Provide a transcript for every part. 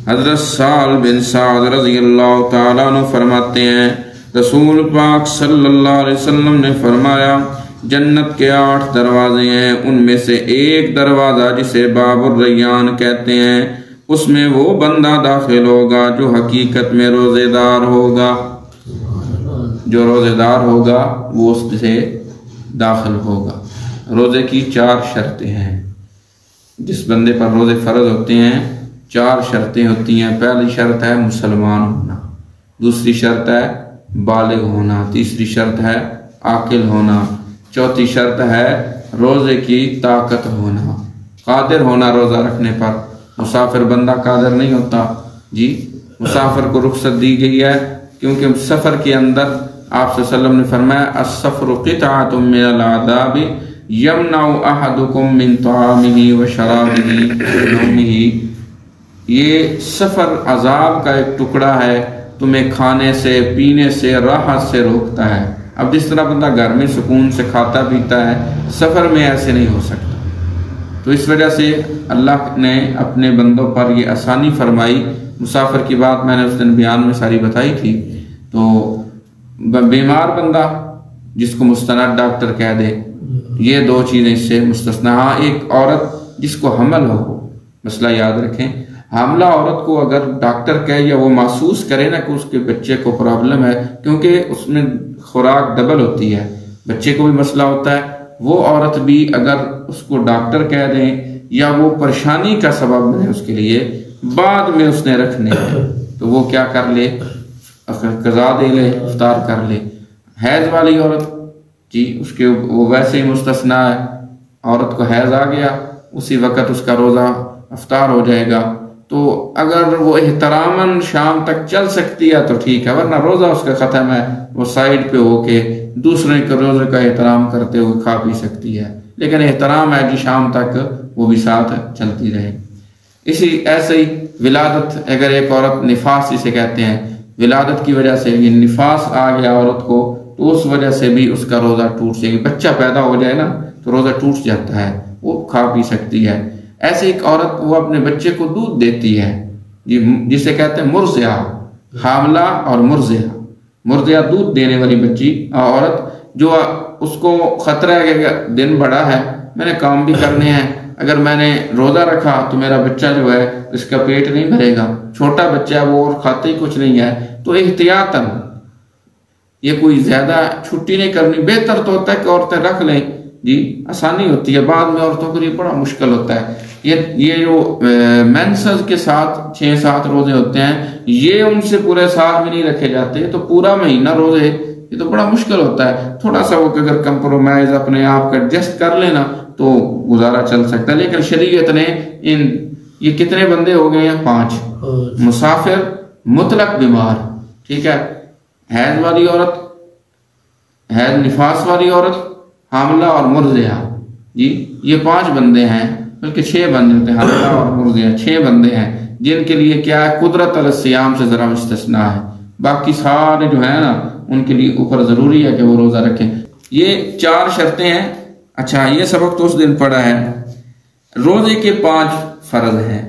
حضرت سال بن سعد رضی اللہ تعالیٰ عنہ فرماتے ہیں رسول پاک صلی اللہ علیہ وسلم نے فرمایا جنت کے 8 دروازے ہیں، ان میں سے ایک دروازہ جسے باب الریان کہتے ہیں، اس میں وہ بندہ داخل ہوگا جو حقیقت میں روزے دار ہوگا، جو روزے دار ہوگا وہ اس سے داخل ہوگا۔ روزے کی 4 شرطیں ہیں، جس بندے پر روزے فرض ہوتے ہیں 4 شرطیں ہوتی ہیں۔ پہلی شرط ہے مسلمان ہونا، دوسری شرط ہے بالغ ہونا، تیسری شرط ہے عاقل ہونا، چوتھی شرط ہے روزے کی طاقت ہونا، قادر ہونا روزہ رکھنے پر۔ مسافر بندہ قادر نہیں ہوتا جی، مسافر کو رخصت دی گئی ہے کیونکہ سفر کے اندر آپ صلی اللہ علیہ وسلم نے فرمایا السفر قطعۃ من العذاب یمنع احدکم من طعامہ وشرابہ ونومہ، یہ سفر عذاب کا ایک ٹکڑا ہے، تمہیں کھانے سے پینے سے راحت سے روکتا ہے۔ اب جس طرح بندہ گھر میں سکون سے کھاتا پیتا ہے، سفر میں ایسے نہیں ہو سکتا۔ تو اس وجہ سے اللہ نے اپنے بندوں پر یہ آسانی فرمائی۔ مسافر کی بات میں نے اس دن بیان میں ساری بتائی تھی۔ تو بیمار بندہ جس کو مستند ڈاکٹر کہہ دے، یہ 2 چیزیں اس سے مستثنا۔ ہاں ایک عورت جس کو حمل ہو، مسئلہ یاد رکھیں، حاملہ عورت کو اگر ڈاکٹر کہے یا وہ محسوس کرے نا کہ اس کے بچے کو پرابلم ہے، کیونکہ اس میں خوراک ڈبل ہوتی ہے، بچے کو بھی مسئلہ ہوتا ہے، وہ عورت بھی اگر اس کو ڈاکٹر کہہ دیں یا وہ پریشانی کا سبب بنے اس کے لیے، بعد میں اس نے رکھنے ہیں تو وہ کیا کر لے، قضا دے لے، افطار کر لے۔ حیض والی عورت جی اس کے وہ ویسے ہی مستثنا ہے، عورت کو حیض آ گیا اسی وقت اس کا روزہ افطار ہو جائے گا، تو اگر وہ احتراماً شام تک چل سکتی ہے تو ٹھیک ہے، ورنہ روزہ اس کا ختم ہے، وہ سائیڈ پہ ہو کے دوسرے کے روزے کا احترام کرتے ہوئے کھا پی سکتی ہے، لیکن احترام ہے کہ شام تک وہ بھی ساتھ چلتی رہے۔ ایسے ہی ولادت، اگر ایک عورت نفاس اسے کہتے ہیں، ولادت کی وجہ سے یہ نفاس آ گیا عورت کو، تو اس وجہ سے بھی اس کا روزہ ٹوٹ جائے گا۔ بچہ پیدا ہو جائے نا تو روزہ ٹوٹ جاتا ہے، وہ کھا پی سکتی ہے۔ ایسے ایک عورت وہ اپنے بچے کو دودھ دیتی ہے جسے کہتے ہیں مرضعہ، حاملہ اور مرضعہ دودھ دینے والی بچی عورت، جو اس کو خطرہ ہے کہ دن بڑا ہے، میں نے کام بھی کرنے ہیں، اگر میں نے روزہ رکھا تو میرا بچہ جو ہے اس کا پیٹ نہیں بھرے گا، چھوٹا بچہ ہے وہ اور کھاتے ہی کچھ نہیں ہے، تو احتیاطاً یہ کوئی زیادہ چھٹی نہیں کرنی، بہتر تو ہوتا ہے کہ عورتیں رکھ لیں جی، آسانی ہوتی ہے، بعد میں عورتوں کے لیے بڑا مشکل ہوتا ہے۔ یہ جو مینسز کے ساتھ 6-7 روزے ہوتے ہیں، یہ ان سے پورے سال میں نہیں رکھے جاتے، تو پورا مہینہ روزے یہ تو بڑا مشکل ہوتا ہے۔ تھوڑا سا وہ اگر کمپرومائز اپنے آپ کا ایڈجسٹ کر لینا تو گزارا چل سکتا ہے، لیکن شریعت نے یہ کتنے بندے ہو گئے ہیں؟ 5۔ مسافر، مطلق بیمار، ٹھیک ہے، حیض والی عورت، حیض نفاس والی عورت، حاملہ اور مرضعہ، جی یہ 5 بندے ہیں، بلکہ 6 بندے ہوتے ہیں، حاملہ اور مرضعہ 6 بندے ہیں، جن کے لیے کیا ہے قدرت علی الصیام سے ذرا مستثنا ہے، باقی سارے جو ہیں نا ان کے لیے اوپر ضروری ہے کہ وہ روزہ رکھیں۔ یہ 4 شرطیں ہیں۔ اچھا یہ سبق تو اس دن پڑھا ہے۔ روزے کے 5 فرض ہیں۔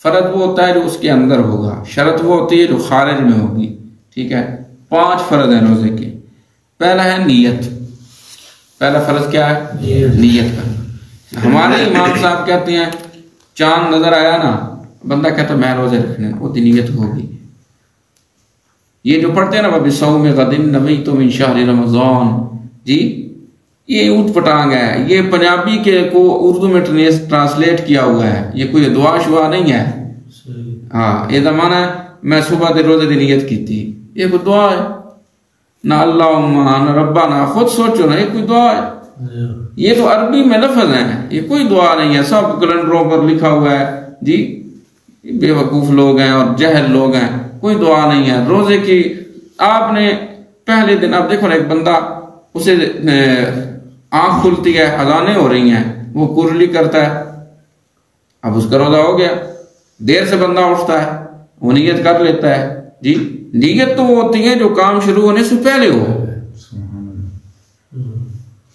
فرض وہ ہوتا ہے جو اس کے اندر ہوگا، شرط وہ ہوتی ہے جو خارج میں ہوگی، ٹھیک ہے۔ 5 فرض ہیں روزے کے۔ پہلا ہے نیت۔ پہلا فرض کیا ہے؟ نیت کرنا۔ ہمارے امام صاحب کہتے ہیں چاند نظر آیا نا، بندہ کہتا ہے میں روزے رکھنے، وہ نیت ہوگی۔ یہ جو پڑھتے ہیں نا وَبِصَوْمِ غَدٍ نَوَيْتُ مِنْ شَهْرِ رَمَضَانَ، جی یہ اوٹ پٹانگ ہے، یہ پنجابی کے کو اردو میں ٹرانسلیٹ کیا ہوا ہے، یہ کوئی دعا شعا نہیں ہے۔ ہاں یہ زمانہ ہے میں صبح دے روزے دی نیت کی تھی، یہ کوئی دعا ہے؟ نہ اللہم نہ ربنا، خود سوچو نا، یہ کوئی دعا ہے؟ یہ تو عربی میں لفظ ہیں، یہ کوئی دعا نہیں ہے، سب کیلنڈروں پر لکھا ہوا ہے جی، بے وقوف لوگ ہیں اور جہل لوگ ہیں، کوئی دعا نہیں ہے۔ روزے کی آپ نے پہلے دن، اب دیکھو نا ایک بندہ اسے آنکھ کھلتی ہے، اذانیں ہو رہی ہیں، وہ کرلی کرتا ہے، اب اس کا روزہ ہو گیا۔ دیر سے بندہ اٹھتا ہے، وہ نیت کر لیتا ہے جی، نیت تو وہ ہوتی ہے جو کام شروع ہونے سے پہلے ہو۔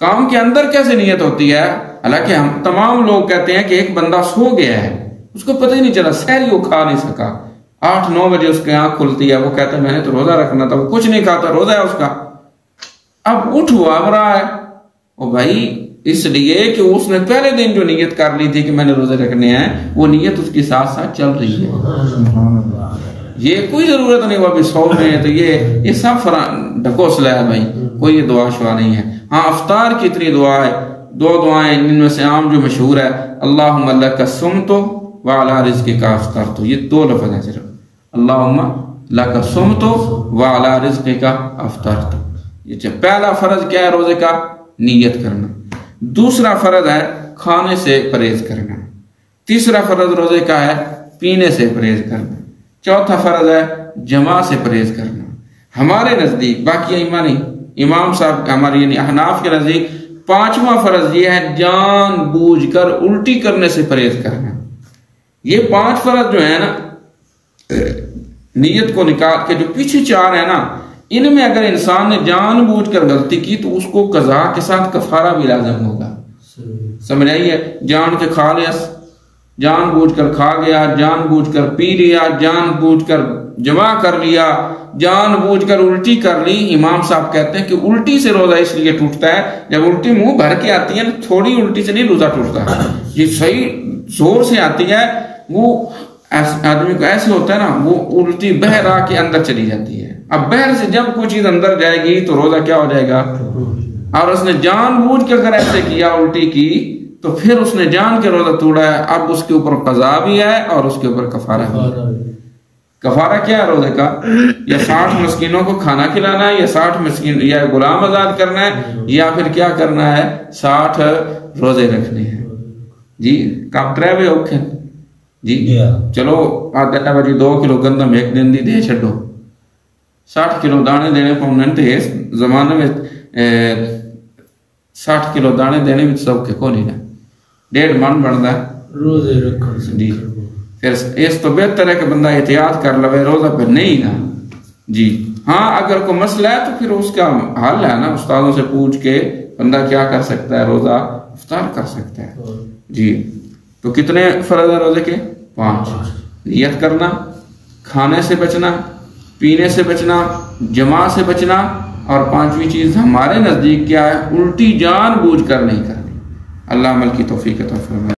کام کے اندر کیسے نیت ہوتی ہے؟ حالانکہ ہم تمام لوگ کہتے ہیں کہ ایک بندہ سو گیا ہے، اس کو پتہ ہی نہیں چلا، سحری وہ کھا نہیں سکا، 8-9 بجے اس کی آنکھ کھلتی ہے، وہ کہتا ہے میں نے تو روزہ رکھنا تھا، وہ کچھ نہیں کھاتا، روزہ ہے اس کا، اب اٹھ ہوا اب رہا ہے وہ بھائی، اس لیے کہ اس نے پہلے دن جو نیت کر لی تھی کہ میں نے روزے رکھنے ہیں، وہ نیت اس کی ساتھ ساتھ چل رہی ہے، یہ کوئی ضرورت نہیں وہ ابھی سو میں ہے تو یہ سب ڈھکوسلا ہے بھائی، کوئی یہ دعا شعا نہیں ہے۔ ہاں افطار کی اتنی دعا ہے، 2 دعائیں ان میں سے عام جو مشہور ہے، اللہم لک صمت وعلی رزقک افطرت، یہ 2 لفظ ہیں صرف، اللہم لک صمت وعلی رزقک افطرت۔ یہ پہلا فرض کیا ہے روزے کا؟ نیت کرنا، دوسرا فرض ہے کھانے سے پرہیز کرنا، تیسرا فرض روزے کا ہے پینے سے پرہیز کرنا، چوتھا فرض ہے جماع سے پرہیز کرنا۔ ہمارے نزدیک، باقی ائمہ نہیں، امام صاحب ہماری یعنی احناف کے نزدیک 5واں فرض یہ ہے جان بوجھ کر الٹی کرنے سے پرہیز کرنا۔ یہ 5 فرض جو ہے نا نیت کو نکال کے، جو پیچھے 4 ہیں نا، ان میں اگر انسان نے جان بوجھ کر غلطی کی تو اس کو قضا کے ساتھ کفارہ بھی لازم ہوگا، سمجھ آئیے؟ جان کے کھا لیا، جان بوجھ کر کھا گیا، جان بوجھ کر پی لیا، جان بوجھ کر جمع کر لیا، جان بوجھ کر الٹی کر لی۔ امام صاحب کہتے ہیں کہ الٹی سے روزہ اس لیے ٹوٹتا ہے، جب الٹی منہ بھر کے آتی ہے نا، تھوڑی الٹی سے نہیں روزہ ٹوٹتا، یہ صحیح زور سے آتی ہے، وہ آدمی کو ایسے ہوتا ہے نا، وہ الٹی بہر آ کے اندر چلی جاتی ہے۔ اب بہر سے جب کوئی چیز اندر جائے گی تو روزہ کیا ہو جائے گا؟ اور اس نے جان بوجھ کے اگر ایسے کیا، الٹی کی، تو پھر اس نے جان کے روزہ توڑا ہے، اب اس کے اوپر قضا بھی ہے اور اس کے اوپر کفارہ بھی ہے۔ کفارہ کیا ہے روزے کا؟ یا 60 مسکینوں کو کھانا کھلانا ہے، یا 60 مسکین یا غلام آزاد کرنا ہے، یا پھر کیا کرنا ہے؟ 60 روزے رکھنے ہیں۔ جی کام ٹریوے اوکھے جی چلو آدھا بجے 2 کلو گندم ایک دن دی دے چھڑو، 60 کلو دانے دینے پاؤں تے اس زمانے میں 60 کلو دانے دینے میں سب کے کو نہیں ہے، 1.5 من بنتا ہے روزے رکھو جی۔ پھر اس تو بہتر ہے کہ بندہ احتیاط کر لوے، روزہ پھر نہیں نا جی۔ ہاں اگر کوئی مسئلہ ہے تو پھر اس کا حل ہے نا، استادوں سے پوچھ کے بندہ کیا کر سکتا ہے، روزہ افطار کر سکتا ہے جی۔ تو کتنے فرض ہیں روزے کے؟ 5۔ نیت کرنا، کھانے سے بچنا، پینے سے بچنا، جماع سے بچنا، اور 5ویں چیز ہمارے نزدیک کیا ہے؟ الٹی جان بوجھ کر نہیں کرنی۔ اللہ عمل کی توفیق عطا فرمائے۔